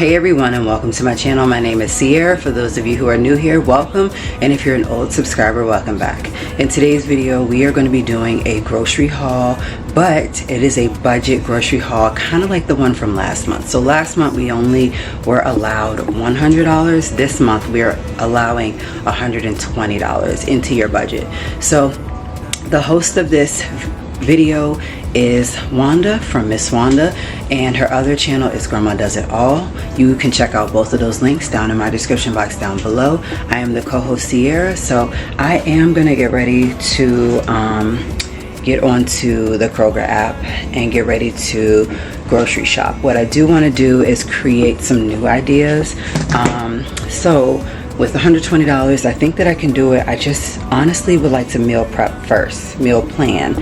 Hey everyone, and welcome to my channel. My name is C'Aira. For those of you who are new here, welcome, and if you're an old subscriber, welcome back. In today's video we are going to be doing a grocery haul, but it is a budget grocery haul, kind of like the one from last month. So last month we only were allowed $100. This month we are allowing $120 into your budget. So the host of this video is Wanda from Miss Wanda, and her other channel is Grandma Does It All. You can check out both of those links down in my description box down below. I am the co-host C'Aira, so I am gonna get ready to get onto the Kroger app and get ready to grocery shop. What I do want to do is create some new ideas. So with $120, I think that I can do it. I just honestly would like to meal prep first, meal plan,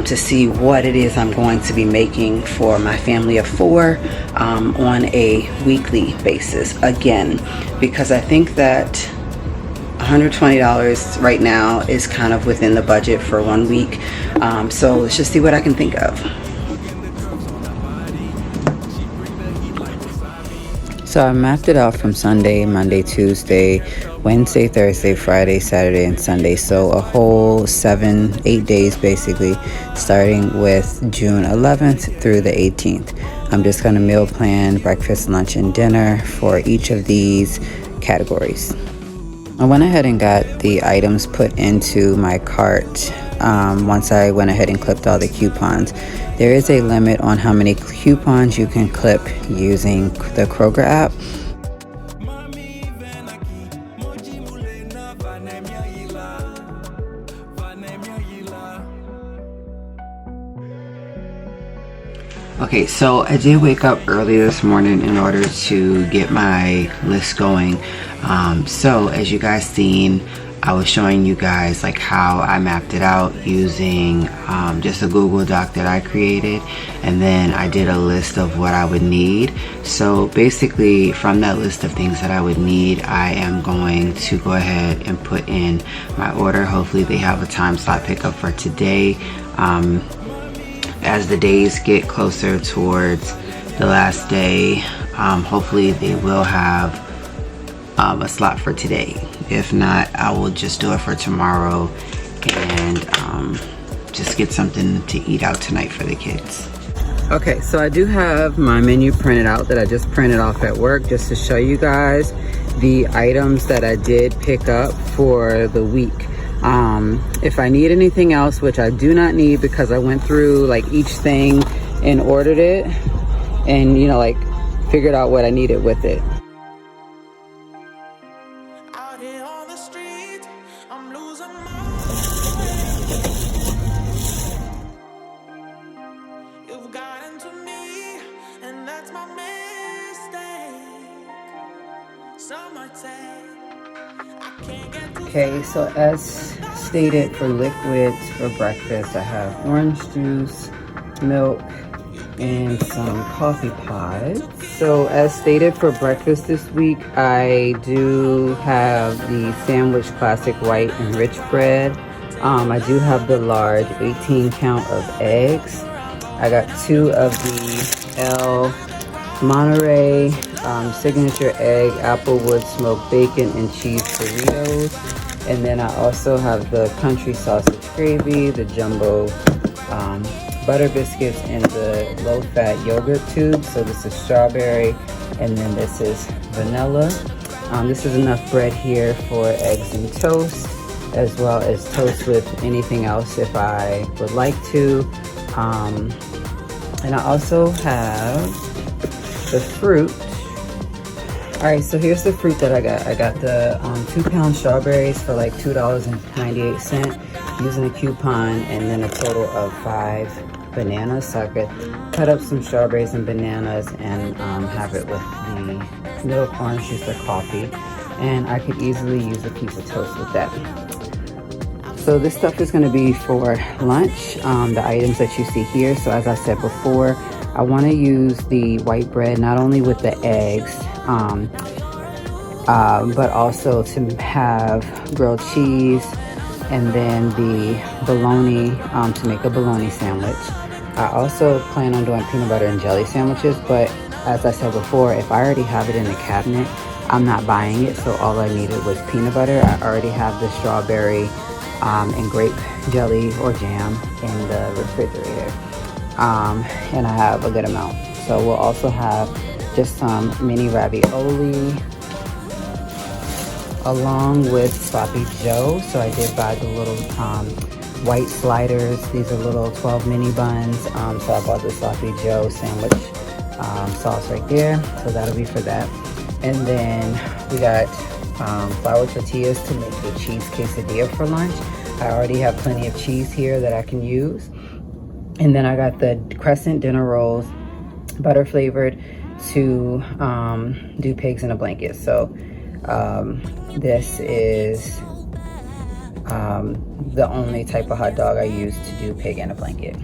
to see what it is I'm going to be making for my family of 4 on a weekly basis. Again, because I think that $120 right now is kind of within the budget for 1 week. So let's just see what I can think of. So I mapped it out from Sunday, Monday, Tuesday, Wednesday, Thursday, Friday, Saturday, and Sunday. So a whole 7-8 days basically, starting with June 11th through the 18th. I'm just going to meal plan breakfast, lunch, and dinner for each of these categories. I went ahead and got the items put into my cart once I went ahead and clipped all the coupons. There is a limit on how many coupons you can clip using the Kroger app. Okay, so I did wake up early this morning in order to get my list going. So as you guys seen, I was showing you guys like how I mapped it out using just a Google Doc that I created, and then I did a list of what I would need. So basically from that list of things that I would need, I am going to go ahead and put in my order. Hopefully they have a time slot pickup for today. As the days get closer towards the last day, hopefully they will have a slot for today. If not, I will just do it for tomorrow and just get something to eat out tonight for the kids. Okay, so I do have my menu printed out that I just printed off at work just to show you guys the items that I did pick up for the week. If I need anything else, which I do not need because I went through like each thing and ordered it and, you know, like figured out what I needed with it. Okay, so as stated for liquids for breakfast, I have orange juice, milk, and some coffee pods. So as stated for breakfast this week, I do have the sandwich classic white and rich bread. I do have the large 18 count of eggs. I got 2 of the El Monterey signature egg, applewood smoked bacon, and cheese burritos. And then I also have the country sausage gravy, the jumbo butter biscuits, and the low-fat yogurt tubes. So this is strawberry, and then this is vanilla. This is enough bread here for eggs and toast, as well as toast with anything else if I would like to. And I also have the fruit. All right, so here's the fruit that I got. I got the 2-pound strawberries for like $2.98 using a coupon, and then a total of 5 bananas. So I could cut up some strawberries and bananas and have it with the milk, orange juice, or coffee. And I could easily use a piece of toast with that. So this stuff is gonna be for lunch, the items that you see here. So as I said before, I wanna use the white bread, not only with the eggs, but also to have grilled cheese, and then the bologna to make a bologna sandwich. I also plan on doing peanut butter and jelly sandwiches, but as I said before, if I already have it in the cabinet, I'm not buying it. So all I needed was peanut butter. I already have the strawberry and grape jelly or jam in the refrigerator. And I have a good amount. So we'll also have just some mini ravioli along with sloppy joe. So I did buy the little white sliders. These are little 12 mini buns. So I bought the sloppy joe sandwich sauce right there. So that'll be for that. And then we got flour tortillas to make the cheese quesadilla for lunch. I already have plenty of cheese here that I can use. And then I got the crescent dinner rolls, butter flavored, to do pigs in a blanket. So this is the only type of hot dog I use to do pig in a blanket.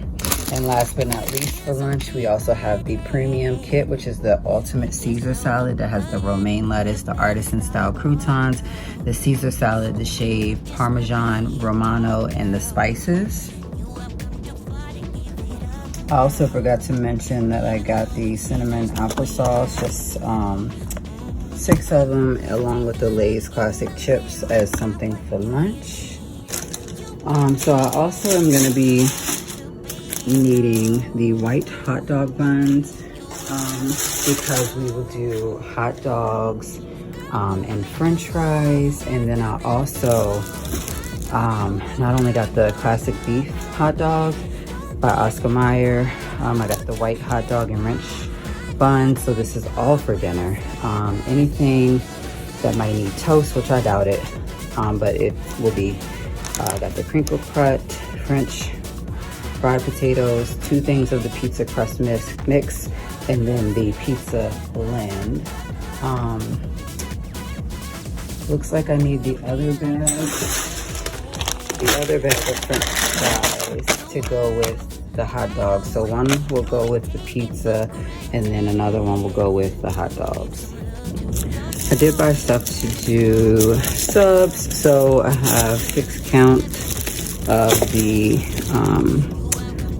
And last but not least for lunch, we also have the premium kit, which is the ultimate Caesar salad that has the romaine lettuce, the artisan style croutons, the Caesar salad, the shaved Parmesan Romano, and the spices. I also forgot to mention that I got the cinnamon applesauce, just 6 of them, along with the Lay's classic chips as something for lunch. So I also am going to be needing the white hot dog buns because we will do hot dogs and french fries. And then I also not only got the classic beef hot dog by Oscar Mayer, I got the white hot dog and ranch bun. So this is all for dinner. Anything that might need toast, which I doubt it, but it will be. I got the crinkle cut French fried potatoes, 2 things of the pizza crust mix, and then the pizza blend. Looks like I need the other bag of French fries to go with the hot dogs. So one will go with the pizza, and then another one will go with the hot dogs. I did buy stuff to do subs, so I have 6 count of the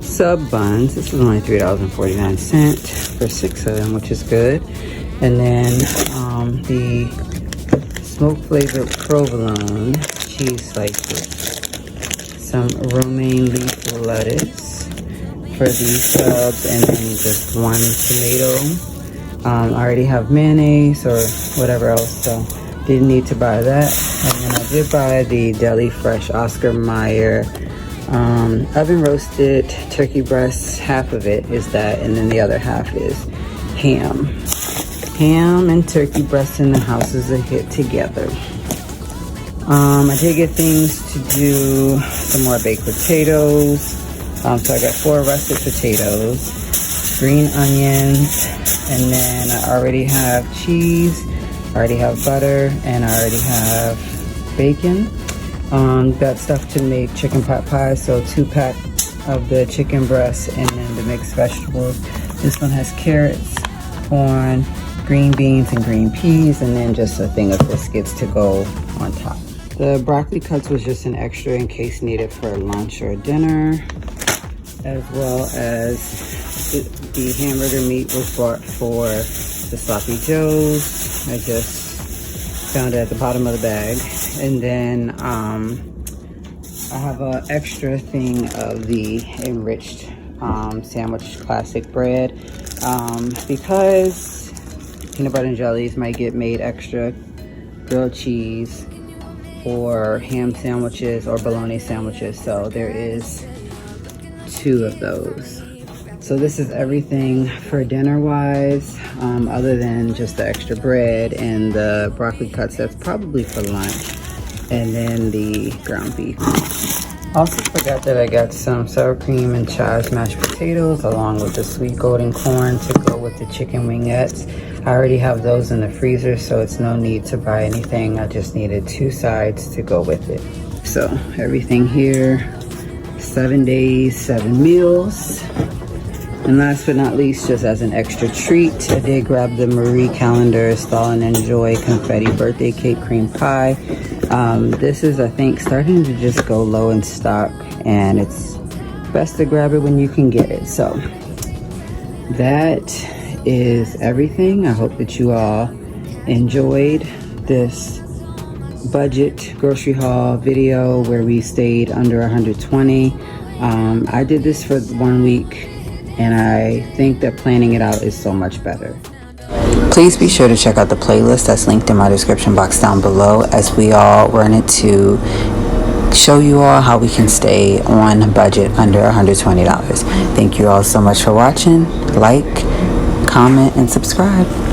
sub buns. This was only $3.49 for 6 of them, which is good. And then the smoke flavored provolone cheese slices, some romaine leaf lettuce for these subs, and then just 1 tomato. I already have mayonnaise or whatever else, so didn't need to buy that. And then I did buy the Deli Fresh Oscar Mayer oven roasted turkey breast. Half of it is that, and then the other half is ham. Ham and turkey breast in the house is a hit together. I did get things to do some more baked potatoes. So I got 4 russet potatoes, green onions, and then I already have cheese, I already have butter, and I already have bacon. Got stuff to make chicken pot pie, so 2 pack of the chicken breast, and then the mixed vegetables. This one has carrots, corn, green beans, and green peas, and then just a thing of biscuits to go on top. The broccoli cuts was just an extra in case needed for lunch or dinner, as well as the hamburger meat was bought for the sloppy joes. I just found it at the bottom of the bag. And then I have an extra thing of the enriched sandwich classic bread because peanut butter and jellies might get made extra, grilled cheese, or ham sandwiches or bologna sandwiches. So there is 2 of those. So this is everything for dinner wise, other than just the extra bread and the broccoli cuts. That's probably for lunch. And then the ground beef. Also forgot that I got some sour cream and chives mashed potatoes along with the sweet golden corn to go with the chicken wingettes. I already have those in the freezer, so it's no need to buy anything. I just needed 2 sides to go with it. So everything here, 7 days, 7 meals. And last but not least, just as an extra treat, I did grab the Marie Callender's Stall and Enjoy Confetti Birthday Cake Cream Pie. This is, I think, starting to just go low in stock, and it's best to grab it when you can get it. So that is everything. I hope that you all enjoyed this budget grocery haul video where we stayed under 120. I did this for 1 week, and I think that planning it out is so much better. Please be sure to check out the playlist that's linked in my description box down below, as we all run it to show you all how we can stay on budget under $120. Thank you all so much for watching. Like, comment, and subscribe.